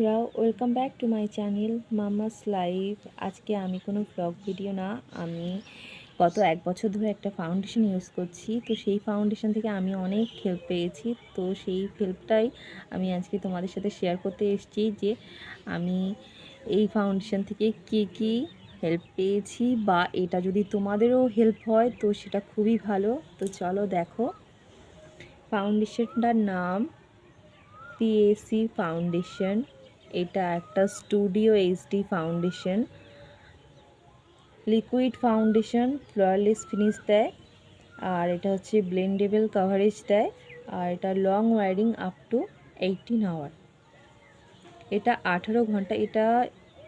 বন্ধুরা, welcome back to my channel মামাস life. আজকে আমি কোনো ব্লগ ভিডিও না, আমি গত 1 বছর ধরে একটা ফাউন্ডেশন ইউজ করছি। তো সেই ফাউন্ডেশন থেকে আমি অনেক হেল্প পেয়েছি। তো সেই হেল্পটাই আমি আজকে তোমাদের সাথে শেয়ার করতে এসেছি যে আমি এই ফাউন্ডেশন থেকে কী হেল্প পেয়েছি, বা এটা যদি তোমাদেরও হেল্প হয় তো সেটা খুবই ভালো। তো চলো দেখো, ফাউন্ডেশনটার নাম পিএসি ফাউন্ডেশন। এটা একটা studio HD foundation, liquid foundation, flawless finish দেয়, আর এটা হচ্ছে ব্লেন্ডেবল কভারেজ দেয়, আর এটা long wearing up to 18 hour. এটা 18 ঘন্টা, এটা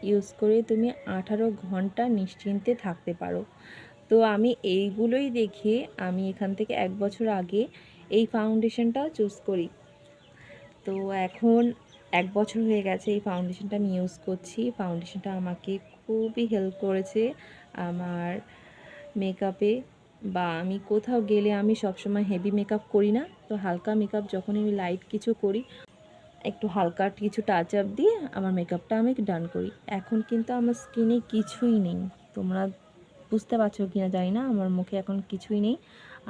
ইউজ করে তুমি 18 ঘন্টা নিশ্চিন্তে থাকতে পারো। তো আমি এইগুলোই দেখে আমি এখান থেকে 1 বছর আগে এই ফাউন্ডেশনটা চুজ করি। তো এখন 1 বছর হয়ে গেছে এই ফাউন্ডেশনটা আমি ইউজ করছি। ফাউন্ডেশনটা আমাকে খুবই হেল্প করেছে আমার মেকআপে, বা আমি কোথাও গেলে আমি সবসময় হেভি মেকআপ করি না। তো হালকা মেকআপ যখন আমি লাইট কিছু করি, একটু হালকা কিছু টাচ আপ দিয়ে আমার মেকআপটা আমি ডান করি। এখন কিন্তু আমার স্কিনে কিছুই নেই, তোমরা বুঝতে পারছো কিনা জানি না, আমার মুখে এখন কিছুই নেই।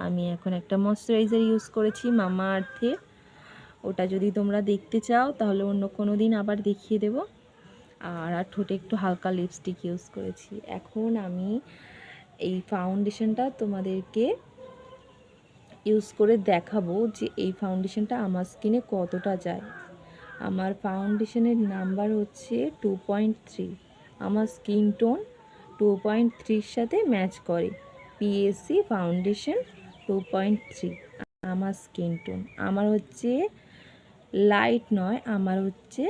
আমি এখন একটা ময়শ্চারাইজার ইউজ করেছি মামা আর্থের। ওটা যদি তোমরা দেখতে চাও তাহলে অন্য কোনো দিন আবার দেখিয়ে দেব। আর ঠোঁটে একটু হালকা লিপস্টিক ইউজ করেছি। এখন আমি এই ফাউন্ডেশনটা তোমাদেরকে ইউজ করে দেখাবো যে এই ফাউন্ডেশনটা আমার স্কিনে কতটা যায়। আমার ফাউন্ডেশনের নাম্বার হচ্ছে 2.3। আমার স্কিন টোন 2.3-র সাথে ম্যাচ করে। পিএসসি ফাউন্ডেশন 2.3 আমার স্কিন টোন। আমার হচ্ছে লাইট নয়, আমার হচ্ছে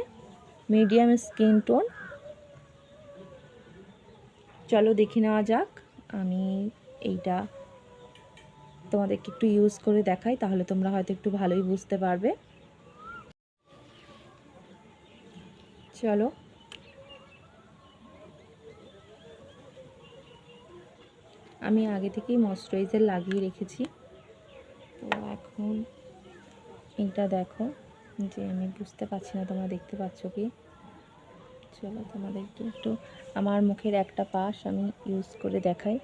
মিডিয়াম স্কিন টোন। চলো দেখে নেওয়া যাক। আমি এইটা তোমাদেরকে একটু ইউজ করে দেখাই, তাহলে তোমরা হয়তো একটু ভালোই বুঝতে পারবে। চলো, আমি আগে থেকেই ময়শ্চারাইজার লাগিয়ে রেখেছি। তো এখন এইটা দেখো যে আমি বুঝতে পারছি না তোমরা দেখতে পাচ্ছ কি। চলো তোমাদেরকে একটু আমার মুখের একটা পাশ আমি ইউজ করে দেখাই।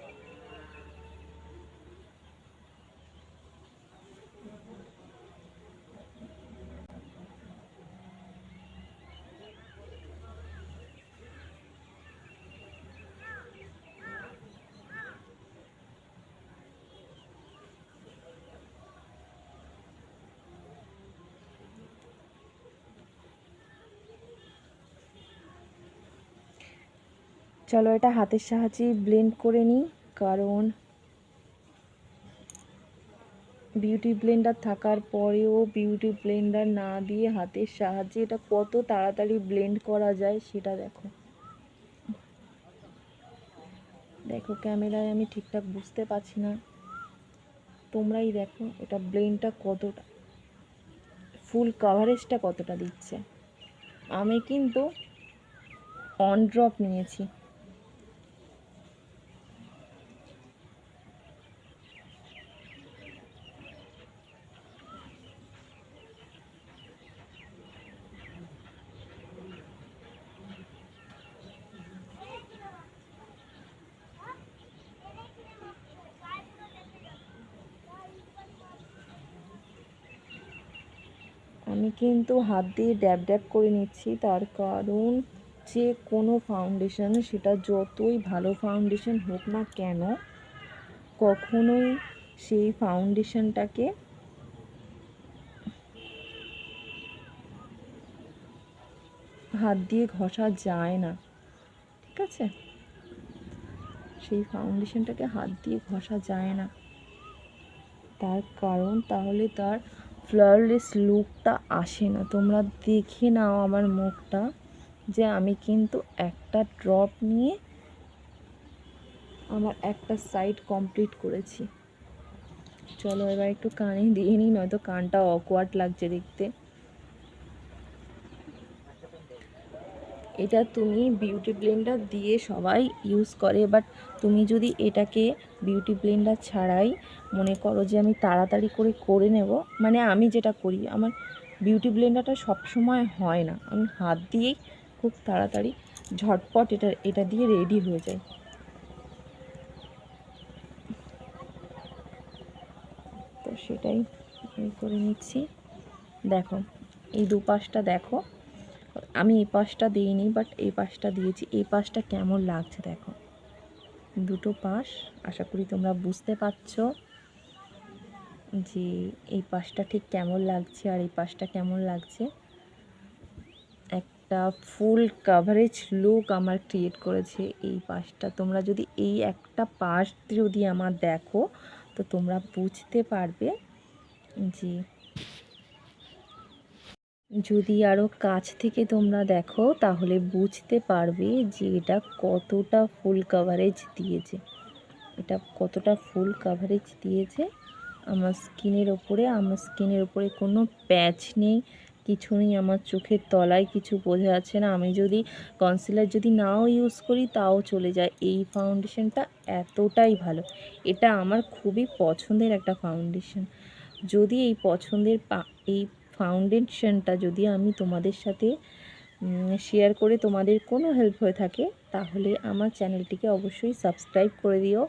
চলো এটা হাতের সাহায্যে ব্লেন্ড করে নিই, কারণ বিউটি ব্লেন্ডার থাকার পরেও বিউটি ব্লেন্ডার না দিয়ে হাতের সাহায্যে এটা কত তাড়াতাড়ি ব্লেন্ড করা যায় সেটা দেখো। দেখো ক্যামেরায় আমি ঠিকঠাক বুঝতে পারছি না, তোমরাই দেখো এটা ব্লেন্ডটা কতটা, ফুল কভারেজটা কতটা দিচ্ছে। আমি কিন্তু অন ড্রপ নিয়েছি। আমি কিন্তু হাত দিয়ে ড্যাব ড্যাব করে নিচ্ছি, তার কারণ যে কোনো ফাউন্ডেশন, সেটা যতই ভালো ফাউন্ডেশন হোক না কেন, কখনোই সেই ফাউন্ডেশনটাকে হাত দিয়ে ঘষা যায় না। ঠিক আছে, সেই ফাউন্ডেশনটাকে হাত দিয়ে ঘষা যায় না, তার কারণ তাহলে তার ফ্ললেস লুকটা আসে না। তোমরা দেখে নাও আমার মুখটা, যে আমি কিন্তু একটা ড্রপ নিয়ে আমার একটা সাইড কমপ্লিট করেছি। চলো এবার একটু কানে দিয়ে নিই, নয়তো কানটা অকওয়ার্ড লাগছে দেখতে। এটা তুমি বিউটি ব্লেন্ডার দিয়ে সবাই ইউজ করে, বাট তুমি যদি এটাকে বিউটি ব্লেন্ডার ছাড়াই মনে করো যে আমি তাড়াতাড়ি করে নেব, মানে আমি যেটা করি, আমার বিউটি ব্লেন্ডারটা সবসময় হয় না, আমি হাত দিয়েই খুব তাড়াতাড়ি ঝটপট এটা দিয়ে রেডি হয়ে যায়। তো সেটাই করে নিচ্ছি। দেখো এই দুপাশটা দেখো, আমি এই পাশটা দিইনি বাট এই পাশটা দিয়েছি, এই পাশটা কেমন লাগছে দেখো, দুটো পাশ। আশা করি তোমরা বুঝতে পারছো যে এই পাশটা ঠিক কেমন লাগছে আর এই পাশটা কেমন লাগছে। একটা ফুল কাভারেজ লুক আমার ক্রিয়েট করেছে এই পাশটা। তোমরা যদি এই একটা পাশ যদি আমার দেখো তো তোমরা বুঝতে পারবে যে, যদি আরও কাছ থেকে তোমরা দেখো তাহলে বুঝতে পারবে যে এটা কতটা ফুল কাভারেজ দিয়েছে, এটা কতটা ফুল কাভারেজ দিয়েছে আমার স্কিনের ওপরে কোনো প্যাচ নেই, কিছু নেই, আমার চোখের তলায় কিছু বোঝা যাচ্ছে না। আমি যদি কনসিলার যদি নাও ইউজ করি তাও চলে যায়। এই ফাউন্ডেশনটা এতটাই ভালো, এটা আমার খুবই পছন্দের একটা ফাউন্ডেশন। যদি এই এই ফাউন্ডেশনটা যদি আমি তোমাদের সাথে শেয়ার করে তোমাদের কোনো হেল্প হয়ে থাকে তাহলে আমার চ্যানেলটিকে অবশ্যই সাবস্ক্রাইব করে দিও